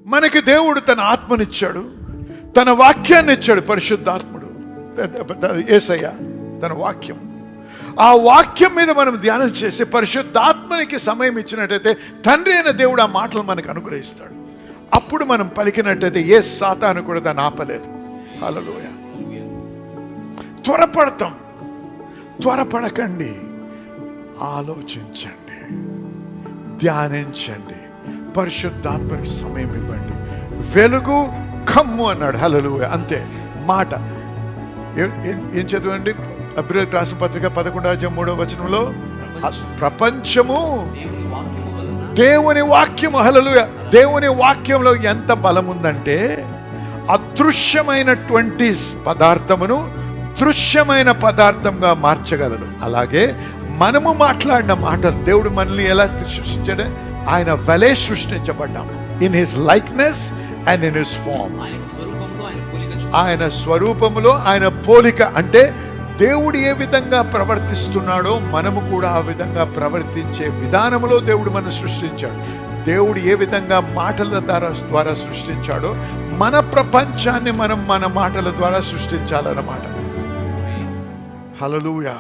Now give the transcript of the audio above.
మనకి దేవుడు తన ఆత్మనిచ్చాడు, తన వాక్యాన్ని ఇచ్చాడు. పరిశుద్ధాత్ముడు యేసయ్య తన వాక్యం, ఆ వాక్యం మీద మనం ధ్యానం చేసి పరిశుద్ధాత్మనికి సమయం ఇచ్చినట్టయితే తండ్రి అయిన దేవుడు ఆ మాటలు మనకు అనుగ్రహిస్తాడు. అప్పుడు మనం పలికినట్టయితే ఏ సాతాను కూడా దాన్ని ఆపలేదు. హల్లెలూయా. త్వరపడతాం, త్వరపడకండి, ఆలోచించండి, ధ్యానించండి, పరిశుద్ధాత్మకి సమయం ఇవ్వండి. వెలుగు కమ్ము అన్నాడు. హల్లెలూయా. అంతే మాట. ఏం చదవండి? అబ్రాహాము రాసిన పత్రిక 11:3 ప్రపంచము దేవుని వాక్యము. హల్లెలూయా. దేవుని వాక్యంలో ఎంత బలం ఉందంటే అదృశ్యమైనటువంటి పదార్థమును దృశ్యమైన పదార్థంగా మార్చగలరు. అలాగే మనము మాట్లాడిన మాటలు, దేవుడు మనల్ని ఎలా సృష్టించాడు? ఆయన వలె సృష్టించబడ్డాము. In his likeness and in his form. ఆయన స్వరూపములో ఆయన పోలిక. అంటే దేవుడు ఏ విధంగా ప్రవర్తిస్తున్నాడో మనము కూడా ఆ విధంగా ప్రవర్తించే విధానంలో దేవుడు మనం సృష్టించాడు. దేవుడు ఏ విధంగా మాటల ద్వారా సృష్టించాడో మన ప్రపంచాన్ని మనం మన మాటల ద్వారా సృష్టించాలన్నమాట. హల్లెలూయా.